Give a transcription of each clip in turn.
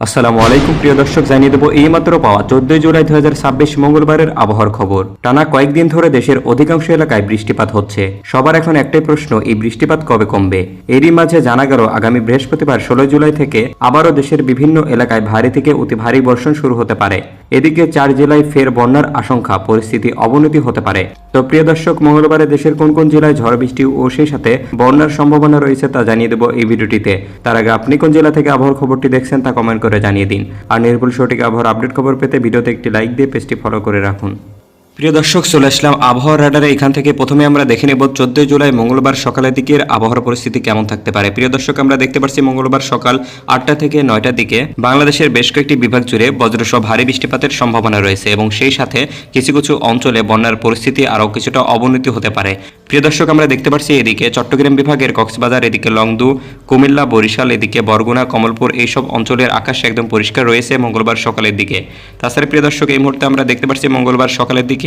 আসসালামু আলাইকুম প্রিয় দর্শক, জানিয়ে দেবো এইমাত্র পাওয়া 14 জুলাই 2026 মঙ্গলবারের আবহাওয়ার খবর। টানা কয়েকদিন ধরে দেশের অধিকাংশ এলাকায় বৃষ্টিপাত হচ্ছে। সবার এখন একটাই প্রশ্ন, এই বৃষ্টিপাত কবে কমবে? এরই মাঝে জানা গেল আগামী বৃহস্পতিবার 16 জুলাই থেকে আবারও দেশের বিভিন্ন এলাকায় ভারী থেকে অতি ভারী বর্ষণ শুরু হতে পারে। এদিকে 4 জেলায় ফের বন্যার আশঙ্কা, পরিস্থিতি অবনতি হতে পারে। তো প্রিয় দর্শক, মঙ্গলবারে দেশের কোন কোন জেলায় ঝড় বৃষ্টি ও সেই সাথে বন্যার সম্ভাবনা রয়েছে তা জানিয়ে দেবো এই ভিডিওটিতে। তার আগে আপনি কোন জেলা থেকে আবহাওয়ার খবরটি দেখছেন তা কমেন্ট করে জানিয়ে দিন। আর নির্ভুল সঠিক আবহাওয়ার আপডেট খবর পেতে ভিডিওতে একটি লাইক দিয়ে পেজটি ফলো করে রাখুন। প্রিয় দর্শক, চলে আসলাম আবহাওয়ার রাডারে। এখান থেকে প্রথমে আমরা দেখে নেব 14 জুলাই মঙ্গলবার সকালের দিকের আবহাওয়ার পরিস্থিতি কেমন থাকতে পারে। প্রিয় দর্শক, আমরা দেখতে পাচ্ছি মঙ্গলবার সকাল 8টা থেকে 9টার দিকে বাংলাদেশের বেশ কয়েকটি বিভাগ জুড়ে বজ্রসহ ভারী বৃষ্টিপাতের সম্ভাবনা রয়েছে এবং সেই সাথে কিছু কিছু অঞ্চলে বন্যার পরিস্থিতি আরও কিছুটা অবনতি হতে পারে। প্রিয় দর্শক, আমরা দেখতে পাচ্ছি এদিকে চট্টগ্রাম বিভাগের কক্সবাজার, এদিকে লংদু, কুমিল্লা, বরিশাল, এদিকে বরগুনা, কমলপুর এইসব অঞ্চলের আকাশ একদম পরিষ্কার রয়েছে মঙ্গলবার সকালের দিকে। তাছাড়া প্রিয় দর্শক, এই মুহূর্তে আমরা দেখতে পাচ্ছি মঙ্গলবার সকালের দিকে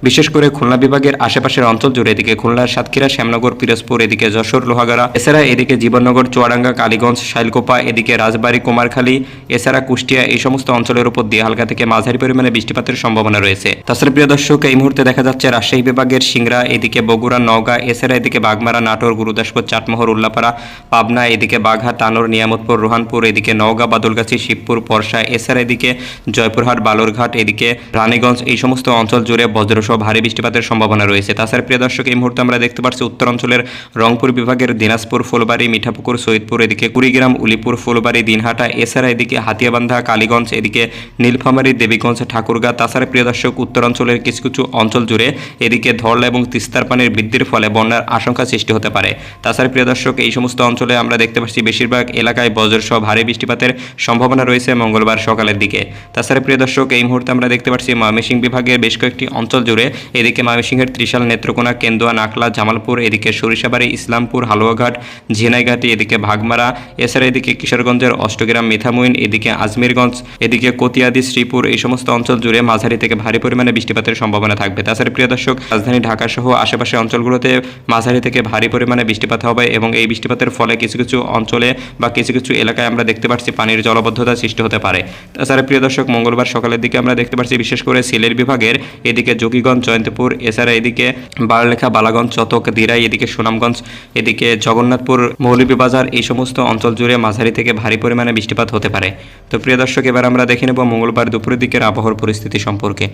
বিশেষ করে খুলনা বিভাগের আশেপাশের অঞ্চল জুড়ে, এদিকে খুলনার সাতক্ষীরা, শ্যামনগর, পিরোজপুর, এদিকে যশোর, লোহাগাড়া, এছাড়া এদিকে জীবননগর, চুয়াডাঙ্গা, কালীগঞ্জ, শাইলকোপা, এদিকে রাজবাড়ী, কুমারখালী, এছাড়া কুষ্টিয়া এই সমস্ত অঞ্চলের উপর দিয়ে হালকা থেকে মাঝারি পরিমাণে বৃষ্টিপাতের সম্ভাবনা রয়েছে। তাছাড়া প্রিয় দর্শক, এই মুহূর্তে দেখা যাচ্ছে রাজশাহী বিভাগের সিংড়া, এদিকে বগুড়া, নওগাঁ, এছাড়া এদিকে বাগমারা, নাটোর, গুরুদাসপুর, চাটমোহর, উল্লাপাড়া, পাবনা, এদিকে বাঘা, তানোর, নিয়ামতপুর, রোহানপুর, এদিকে নওগাঁ, বাদলগাছি, শিবপুর, পরশা, এছাড়া এদিকে জয়পুরহাট, বালুরঘাট, এদিকে রানীগঞ্জ এই সমস্ত অঞ্চল জুড়ে বজ্রসহ ভারী বৃষ্টিপাতের সম্ভাবনা রয়েছে। তাছাড়া প্রিয় দর্শক, এই মুহূর্তে আমরা দেখতে পাচ্ছি উত্তর অঞ্চলের রংপুর বিভাগের দিনাজপুর, ফুলবাড়ী, মিঠাপুকুর, সৈয়দপুর, এদিকে কুড়িগ্রাম, উলিপুর, ফুলবাড়ী, দিনহাটা, এছাড়া এদিকে হাতিয়াবান্ধা, কালীগঞ্জ, এদিকে নীলফামারী, দেবীগঞ্জ, ঠাকুরগাঁ। তাছাড়া প্রিয় দর্শক, উত্তর অঞ্চলের কিছু কিছু অঞ্চল জুড়ে এদিকে ধরলা এবং তিস্তার পানির বৃদ্ধির ফলে বন্যার আশঙ্কা সৃষ্টি হতে পারে। তাছাড়া প্রিয় দর্শক, এই সমস্ত অঞ্চলে আমরা দেখতে পাচ্ছি বেশিরভাগ এলাকায় বজ্রসহ ভারী বৃষ্টিপাতের সম্ভাবনা রয়েছে মঙ্গলবার সকালের দিকে। তাছাড়া প্রিয় দর্শক, এই মুহূর্তে আমরা দেখতে পাচ্ছি ময়মনসিংহ বিভাগের বেশ কয়েকটি অঞ্চল জুড়ে, এদিকে ময়মনসিংহের ত্রিশাল, নেত্রকোনা, কেন্দুয়া, নাকলা, জামালপুর, এদিকে সরিষাবাড়ি, ইসলামপুর, হালুয়াঘাট, ঝিনাইঘাটি, এদিকে ভাগমারা, এছাড়া এদিকে কিশোরগঞ্জের অষ্টগ্রাম, মিঠামইন, এদিকে আজমিরগঞ্জ, এদিকে কতিয়াদি, শ্রীপুর এই সমস্ত অঞ্চল জুড়ে মাঝারি থেকে ভারী পরিমাণে বৃষ্টিপাতের সম্ভাবনা থাকবে। তাছাড়া প্রিয় দর্শক, রাজধানী ঢাকা সহ আশেপাশের অঞ্চলগুলোতে মাঝারি থেকে ভারী পরিমাণে বৃষ্টিপাত হবে এবং এই বৃষ্টিপাতের ফলে কিছু কিছু অঞ্চলে বা কিছু কিছু এলাকায় আমরা দেখতে পাচ্ছি পানির জলবদ্ধতা সৃষ্টি হতে পারে। তাছাড়া প্রিয় দর্শক, মঙ্গলবার সকালের দিকে আমরা দেখতে পাচ্ছি বিশেষ করে সিলেট বিভাগের এদিকে যোগীগঞ্জ, জয়ন্তপুর, এছাড়া এদিকে বারলেখা, বালাগঞ্জ, চতক, দিরাই, এদিকে সুনামগঞ্জ, এদিকে জগন্নাথপুর, মৌলভীবাজার এই সমস্ত অঞ্চল জুড়ে মাঝারি থেকে ভারী পরিমাণে বৃষ্টিপাত হতে পারে। তো প্রিয় দর্শক, এবার আমরা দেখে নেব মঙ্গলবার দুপুরের দিকের আবহাওয়ার পরিস্থিতি সম্পর্কে।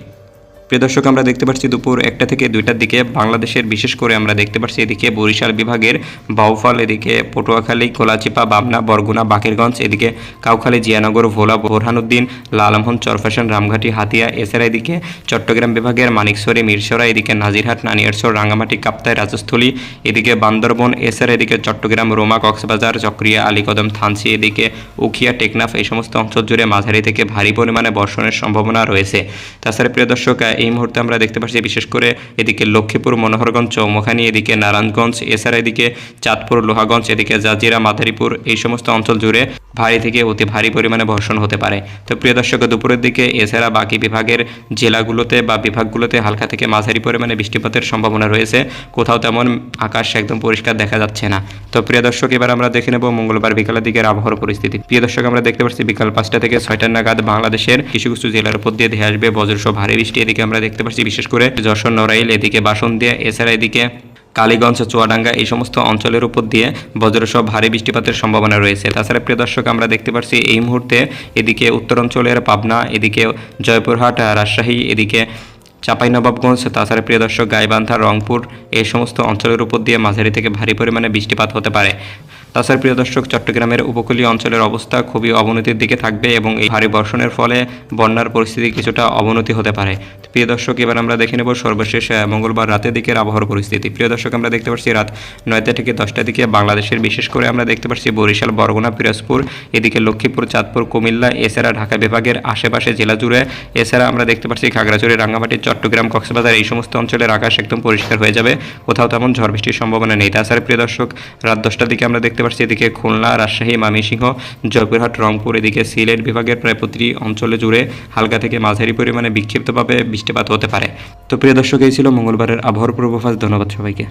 প্রিয় দর্শক, আমরা দেখতে পাচ্ছি দুপুর 1টা থেকে 2টার দিকে বাংলাদেশের বিশেষ করে আমরা দেখতে পাচ্ছি এদিকে বরিশাল বিভাগের বাউফল, এদিকে পটুয়াখালী, কোলাচিপা, বাবনা, বরগুনা, বাকেরগঞ্জ, এদিকে কাউখালী, জিয়ানগর, ভোলা, বোরহানুদ্দিন, লালমোহন, চরফ্যাশন, রামঘাটি, হাতিয়া, এছাড়া এদিকে চট্টগ্রাম বিভাগের মানিকছড়ি, মিরসরা, এদিকে নাজিরহাট, নানিয়ারচর, রাঙ্গামাটি, কাপ্তাই, রাজস্থলী, এদিকে বান্দরবন, এছাড়া এদিকে চট্টগ্রাম, রোমা, কক্সবাজার, চক্রিয়া, আলীকদম, থানচি, এদিকে উখিয়া, টেকনাফ এই সমস্ত অঞ্চল জুড়ে মাঝারি থেকে ভারী পরিমাণে বর্ষণের সম্ভাবনা রয়েছে। তাছাড়া প্রিয় দর্শক, এই মুহূর্তে আমরা দেখতে পাচ্ছি বিশেষ করে এদিকে লক্ষ্মীপুর, মনোহরগঞ্জ, চৌমুখানি, এদিকে নারায়ণগঞ্জ, এছাড়া এদিকে চাঁদপুর, লোহাগঞ্জ, এদিকে জাজিরা, মাদারীপুর এই সমস্ত অঞ্চল জুড়ে ভারী থেকে অতি ভারী পরিমাণে বর্ষণ হতে পারে। তো প্রিয় দর্শক, দুপুরের দিকে এছাড়া বাকি বিভাগের জেলাগুলোতে বা বিভাগগুলোতে হালকা থেকে মাঝারি পরিমাণে বৃষ্টিপাতের সম্ভাবনা রয়েছে, কোথাও তেমন আকাশ একদম পরিষ্কার দেখা যাচ্ছে না। তো প্রিয় দর্শক, এবার আমরা দেখে নেব মঙ্গলবার বিকালের দিকের আবহাওয়ার পরিস্থিতি। প্রিয় দর্শক, আমরা দেখতে পাচ্ছি বিকাল 5টা থেকে 6টা নাগাদ বাংলাদেশের কিছু কিছু জেলার উপর দিয়ে ধেয়ে আসবে বজ্রসহ ভারী বৃষ্টি। এদিকে আমরা দেখতে পাচ্ছি বিশেষ করে যশোর, নড়াইল, এদিকে বাসন্তিয়া, এছাড়া এদিকে কালীগঞ্জ, চুয়াডাঙ্গা এই সমস্ত অঞ্চলের উপর দিয়ে বজ্রসহ ভারী বৃষ্টিপাতের সম্ভাবনা রয়েছে। তাছাড়া প্রিয় দর্শক, আমরা দেখতে পাচ্ছি এই মুহূর্তে এদিকে উত্তর অঞ্চলের পাবনা, এদিকে জয়পুরহাট, রাজশাহী, এদিকে চাঁপাইনবাবগঞ্জ, তাছাড়া প্রিয় দর্শক গাইবান্ধা, রংপুর এই সমস্ত অঞ্চলের উপর দিয়ে মাঝারি থেকে ভারী পরিমাণে বৃষ্টিপাত হতে পারে। তাছাড়া প্রিয় দর্শক, চট্টগ্রামের উপকূলীয় অঞ্চলের অবস্থা খুবই অবনতির দিকে থাকবে এবং এই ভারী বর্ষণের ফলে বন্যার পরিস্থিতি কিছুটা অবনতি হতে পারে। প্রিয় দর্শক, এবার আমরা দেখে নেব সর্বশেষ মঙ্গলবার রাতের দিকের আবহাওয়ার পরিস্থিতি। প্রিয় দর্শক, আমরা দেখতে পাচ্ছি রাত 9টা থেকে 10টার দিকে বাংলাদেশের বিশেষ করে আমরা দেখতে পাচ্ছি বরিশাল, বরগুনা, পিরোজপুর, এদিকে লক্ষ্মীপুর, চাঁদপুর, কুমিল্লা, এছাড়া ঢাকা বিভাগের আশেপাশে জেলা জুড়ে, এছাড়া আমরা দেখতে পাচ্ছি খাগড়াছড়ি, রাঙ্গামাটি, চট্টগ্রাম, কক্সবাজার এই সমস্ত অঞ্চলের আকাশ একদম পরিষ্কার হয়ে যাবে, কোথাও তেমন ঝড় বৃষ্টির সম্ভাবনা নেই। তাছাড়া প্রিয় দর্শক, রাত 10টার দিকে আমরা দেখতে পাচ্ছি এদিকে খুলনা, রাজশাহী, ময়মনসিংহ, জয়পুরহাট, রংপুর, এদিকে সিলেট বিভাগের প্রায় প্রতিটি অঞ্চলে জুড়ে হালকা থেকে মাঝারি পরিমাণে বিক্ষিপ্তভাবে বৃষ্টিপাত হতে পারে। তো প্রিয় দর্শক, এই ছিল মঙ্গলবারের আবহাওয়ার পূর্বাভাস। ধন্যবাদ সবাইকে।